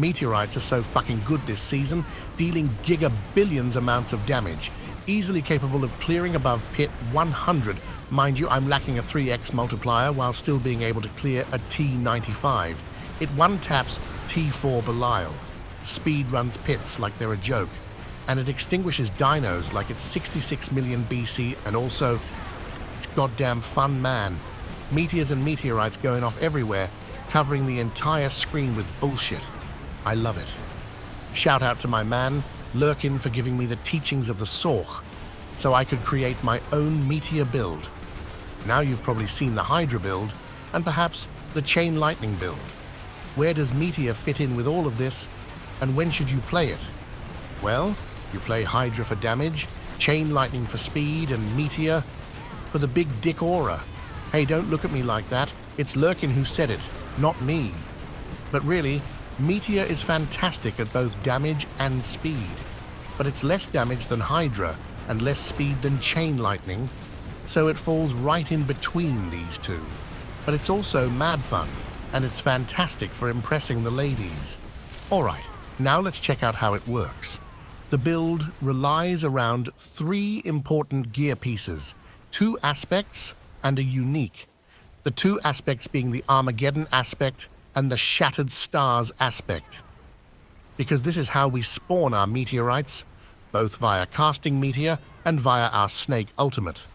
Meteorites are so fucking good this season, dealing gigabillions amounts of damage, easily capable of clearing above pit 100. Mind you, I'm lacking a 3x multiplier while still being able to clear a T95. It one-taps T4 Belial, speed runs pits like they're a joke, and it extinguishes dinos like it's 66 million BC, and also, it's goddamn fun, man. Meteors and meteorites going off everywhere, covering the entire screen with bullshit. I love it. Shout out to my man, Lurkin, for giving me the teachings of the Sorch, so I could create my own meteor build. Now you've probably seen the Hydra build, and perhaps the Chain Lightning build. Where does Meteor fit in with all of this, and when should you play it? Well, you play Hydra for damage, Chain Lightning for speed, and Meteor for the big dick aura. Hey, don't look at me like that. It's Lurkin who said it, not me. But really, Meteor is fantastic at both damage and speed, but it's less damage than Hydra and less speed than Chain Lightning, so it falls right in between these two. But it's also mad fun, and it's fantastic for impressing the ladies. Alright, now let's check out how it works. The build relies around 3 important gear pieces, 2 aspects and a unique. The 2 aspects being the Armageddon aspect and the Shattered Stars aspect. Because this is how we spawn our meteorites, both via casting meteor and via our snake ultimate.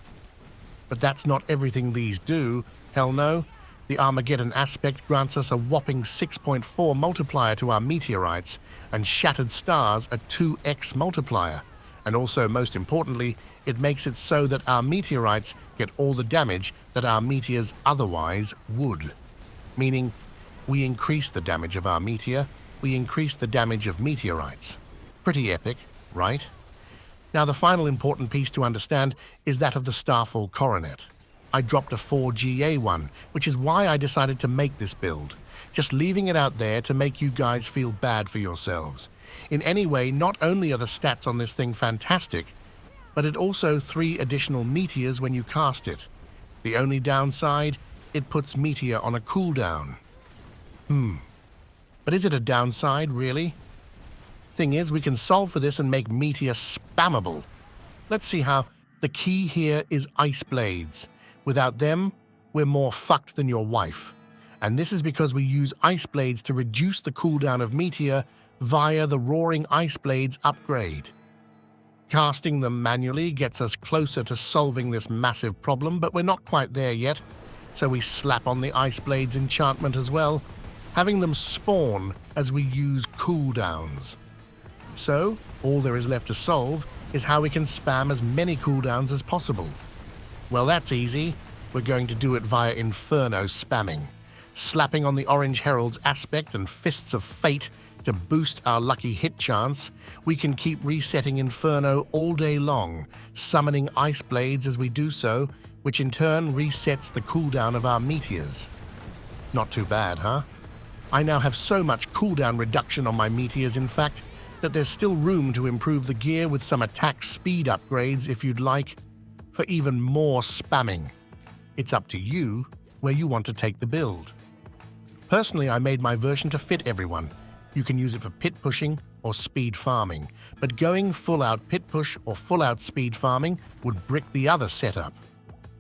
But that's not everything these do, hell no. The Armageddon aspect grants us a whopping 6.4 multiplier to our meteorites, and Shattered Stars a 2x multiplier. And also, most importantly, it makes it so that our meteorites get all the damage that our meteors otherwise would. Meaning, we increase the damage of our meteor, we increase the damage of meteorites. Pretty epic, right? Now, the final important piece to understand is that of the Starfall Coronet. I dropped a 4GA one, which is why I decided to make this build. Just leaving it out there to make you guys feel bad for yourselves. In any way, not only are the stats on this thing fantastic, but it also 3 additional meteors when you cast it. The only downside, it puts Meteor on a cooldown. But is it a downside, really? Thing is, we can solve for this and make Meteor spammable. Let's see how. The key here is Ice Blades. Without them, we're more fucked than your wife. And this is because we use Ice Blades to reduce the cooldown of Meteor via the Roaring Ice Blades upgrade. Casting them manually gets us closer to solving this massive problem, but we're not quite there yet, so we slap on the Ice Blades enchantment as well, having them spawn as we use cooldowns. So, all there is left to solve is how we can spam as many cooldowns as possible. Well, that's easy. We're going to do it via Inferno spamming, slapping on the Orange Herald's aspect and Fists of Fate to boost our lucky hit chance. We can keep resetting Inferno all day long, summoning Ice Blades as we do so, which in turn resets the cooldown of our meteors. Not too bad, huh? I now have so much cooldown reduction on my meteors, in fact, that there's still room to improve the gear with some attack speed upgrades if you'd like, for even more spamming. It's up to you where you want to take the build. Personally, I made my version to fit everyone. You can use it for pit pushing or speed farming, but going full-out pit push or full-out speed farming would brick the other setup.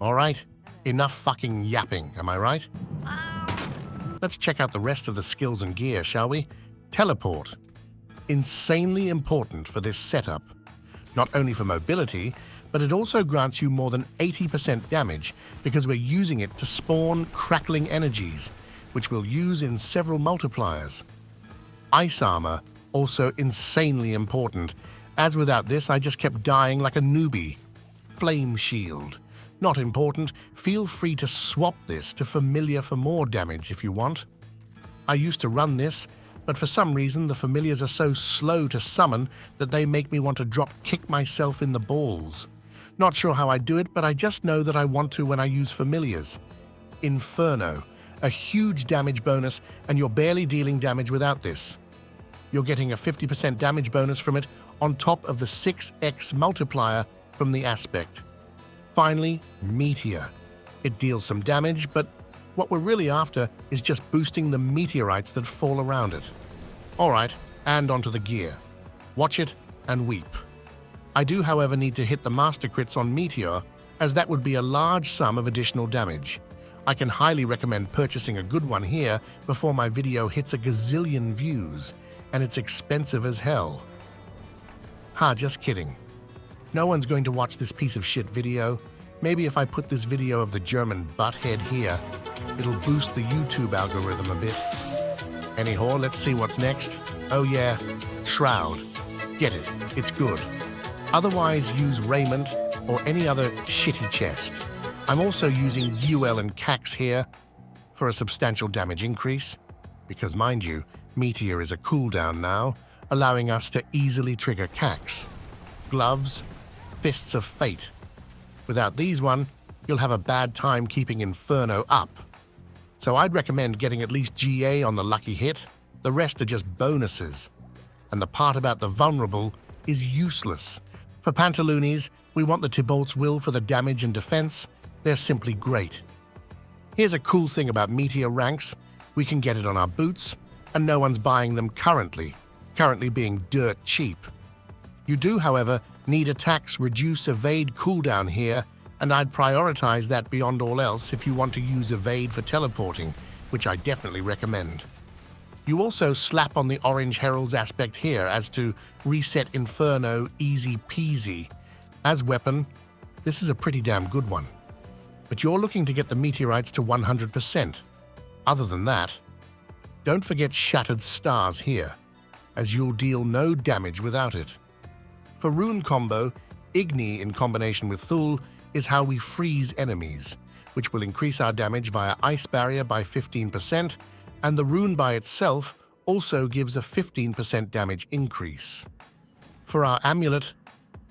Alright, enough fucking yapping, am I right? Let's check out the rest of the skills and gear, shall we? Teleport. Insanely important for this setup. Not only for mobility, but it also grants you more than 80% damage because we're using it to spawn crackling energies, which we'll use in several multipliers. Ice armor, also insanely important, as without this I just kept dying like a newbie. Flame shield. Not important, feel free to swap this to familiar for more damage if you want. I used to run this, but for some reason the familiars are so slow to summon that they make me want to drop kick myself in the balls. Not sure how I do it, but I just know that I want to when I use familiars. Inferno, a huge damage bonus, and you're barely dealing damage without this. You're getting a 50% damage bonus from it on top of the 6x multiplier from the aspect. Finally, Meteor. It deals some damage, but what we're really after is just boosting the meteorites that fall around it. Alright, and onto the gear. Watch it and weep. I do, however, need to hit the master crits on Meteor, as that would be a large sum of additional damage. I can highly recommend purchasing a good one here before my video hits a gazillion views, and it's expensive as hell. Just kidding. No one's going to watch this piece of shit video. Maybe if I put this video of the German butthead here, it'll boost the YouTube algorithm a bit. Anyhow, let's see what's next. Oh yeah, Shroud. Get it, it's good. Otherwise, use Raiment or any other shitty chest. I'm also using UL and Cax here for a substantial damage increase, because mind you, Meteor is a cooldown now, allowing us to easily trigger Cax. Gloves, Fists of Fate. Without these you'll have a bad time keeping Inferno up. So I'd recommend getting at least GA on the lucky hit. The rest are just bonuses. And the part about the vulnerable is useless. For Pantaloonies, we want the Tibolt's Will for the damage and defense. They're simply great. Here's a cool thing about Meteor ranks. We can get it on our boots, and no one's buying them currently being dirt cheap. You do, however, need attacks reduce evade cooldown here, and I'd prioritize that beyond all else if you want to use evade for teleporting, which I definitely recommend. You also slap on the Orange Herald's aspect here as to reset Inferno easy peasy. As weapon, this is a pretty damn good one. But you're looking to get the meteorites to 100%. Other than that, don't forget Shattered Stars here, as you'll deal no damage without it. For rune combo, Igni in combination with Thul is how we freeze enemies, which will increase our damage via Ice Barrier by 15%, and the rune by itself also gives a 15% damage increase. For our amulet,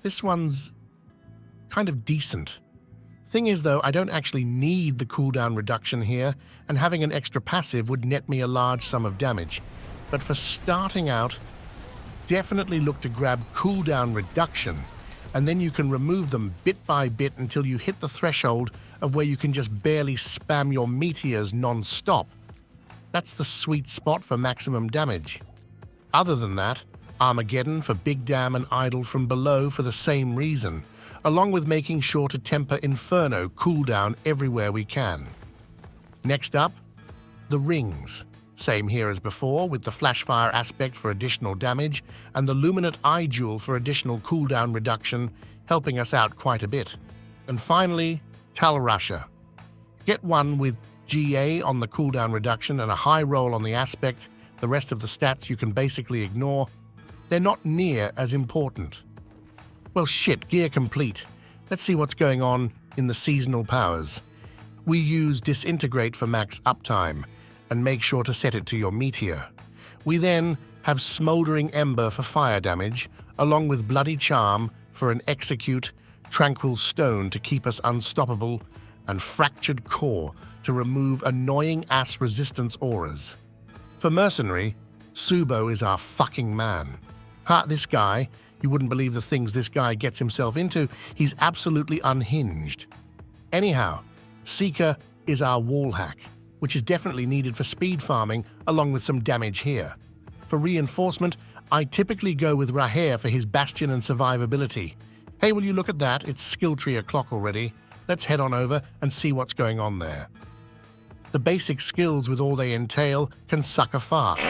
this one's kind of decent. Thing is though, I don't actually need the cooldown reduction here, and having an extra passive would net me a large sum of damage. But for starting out, definitely look to grab cooldown reduction, and then you can remove them bit by bit until you hit the threshold of where you can just barely spam your meteors non-stop. That's the sweet spot for maximum damage. Other than that, Armageddon for Big Dam and Idol from below for the same reason, along with making sure to temper Inferno cooldown everywhere we can. Next up, the rings. Same here as before, with the Flashfire aspect for additional damage and the Luminate Eye Jewel for additional cooldown reduction, helping us out quite a bit. And finally, Tal Rasha. Get one with GA on the cooldown reduction and a high roll on the aspect. The rest of the stats you can basically ignore. They're not near as important. Well shit, gear complete. Let's see what's going on in the seasonal powers. We use Disintegrate for max uptime, and make sure to set it to your meteor. We then have Smoldering Ember for fire damage, along with Bloody Charm for an Execute, Tranquil Stone to keep us unstoppable, and Fractured Core to remove annoying ass resistance auras. For Mercenary, Subo is our fucking man. This guy, you wouldn't believe the things this guy gets himself into. He's absolutely unhinged. Anyhow, Seeker is our wall hack, which is definitely needed for speed farming, along with some damage here. For reinforcement, I typically go with Raher for his Bastion and survivability. Hey, will you look at that? It's skill tree o'clock already. Let's head on over and see what's going on there. The basic skills with all they entail can suck a fart.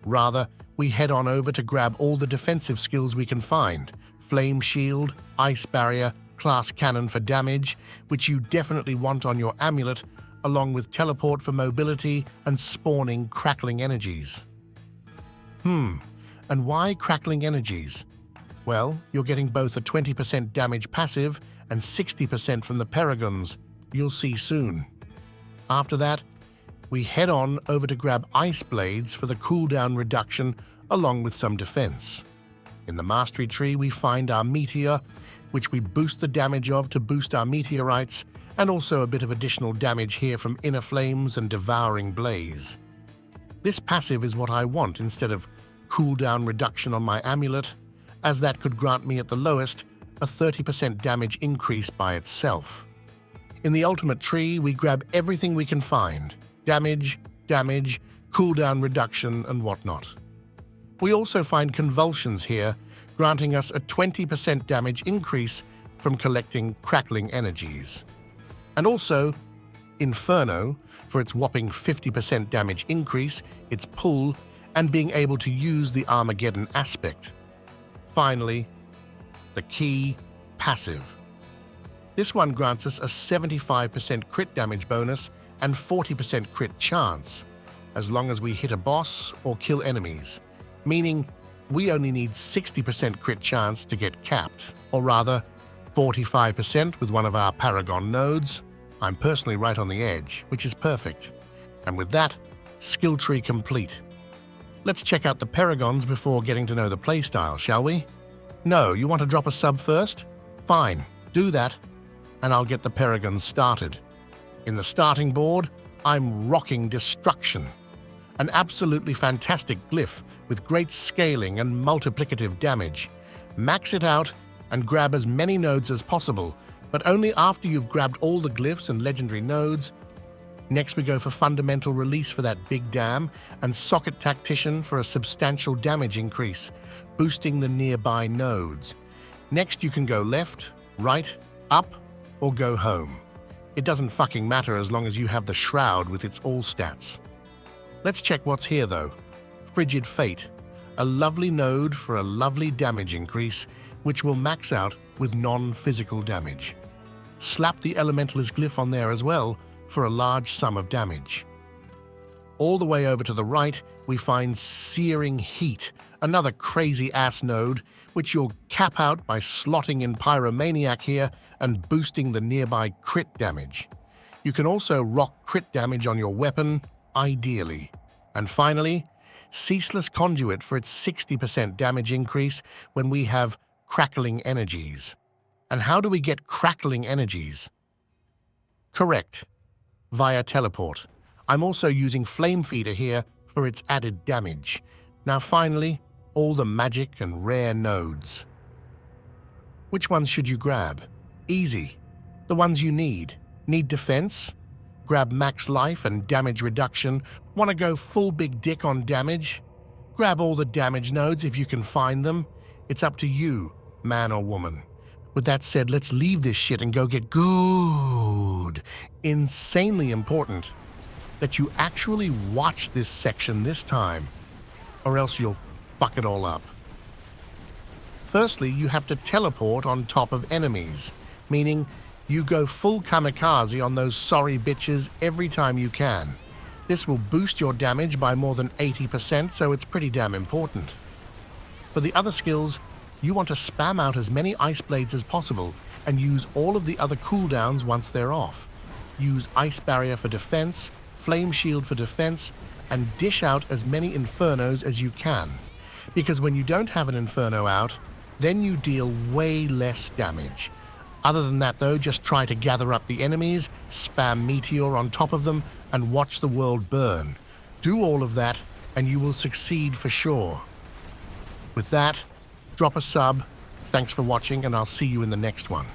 Rather, we head on over to grab all the defensive skills we can find. Flame Shield, Ice Barrier, Class Cannon for damage, which you definitely want on your amulet, along with Teleport for mobility and spawning Crackling Energies. And why Crackling Energies? Well, you're getting both a 20% damage passive and 60% from the Paragons. You'll see soon. After that, we head on over to grab Ice Blades for the cooldown reduction, along with some defense. In the Mastery Tree, we find our Meteor, which we boost the damage of to boost our meteorites, and also a bit of additional damage here from Inner Flames and Devouring Blaze. This passive is what I want instead of cooldown reduction on my amulet, as that could grant me at the lowest a 30% damage increase by itself. In the Ultimate Tree, we grab everything we can find. Damage, cooldown reduction, and whatnot. We also find convulsions here, granting us a 20% damage increase from collecting crackling energies. And also, Inferno, for its whopping 50% damage increase, its pull, and being able to use the Armageddon aspect. Finally, the key passive. This one grants us a 75% crit damage bonus and 40% crit chance, as long as we hit a boss or kill enemies, meaning we only need 60% crit chance to get capped, or rather, 45% with one of our Paragon nodes. I'm personally right on the edge, which is perfect. And with that, skill tree complete. Let's check out the Paragons before getting to know the playstyle, shall we? No, you want to drop a sub first? Fine, do that, and I'll get the Paragons started. In the starting board, I'm rocking Destruction, an absolutely fantastic glyph with great scaling and multiplicative damage. Max it out and grab as many nodes as possible, but only after you've grabbed all the glyphs and legendary nodes. Next we go for Fundamental Release for that big dam, and Socket Tactician for a substantial damage increase, boosting the nearby nodes. Next you can go left, right, up, or go home. It doesn't fucking matter as long as you have the Shroud with its all stats. Let's check what's here though. Frigid Fate, a lovely node for a lovely damage increase, which will max out with non-physical damage. Slap the Elementalist glyph on there as well for a large sum of damage. All the way over to the right, we find Searing Heat, another crazy-ass node, which you'll cap out by slotting in Pyromaniac here and boosting the nearby crit damage. You can also rock crit damage on your weapon, ideally. And finally, Ceaseless Conduit for its 60% damage increase when we have Crackling Energies. And how do we get Crackling Energies? Correct, via teleport. I'm also using Flame Feeder here for its added damage. Now finally, all the magic and rare nodes. Which ones should you grab? Easy. The ones you need. Need defense? Grab max life and damage reduction. Want to go full big dick on damage? Grab all the damage nodes if you can find them. It's up to you, man or woman. With that said, let's leave this shit and go get good. Insanely important that you actually watch this section this time, or else you'll fuck it all up. Firstly, you have to teleport on top of enemies, meaning you go full kamikaze on those sorry bitches every time you can. This will boost your damage by more than 80%, so it's pretty damn important. For the other skills, you want to spam out as many Ice Blades as possible and use all of the other cooldowns once they're off. Use Ice Barrier for defense, Flame Shield for defense, and dish out as many Infernos as you can. Because when you don't have an Inferno out, then you deal way less damage. Other than that though, just try to gather up the enemies, spam Meteor on top of them, and watch the world burn. Do all of that, and you will succeed for sure. With that, drop a sub, thanks for watching, and I'll see you in the next one.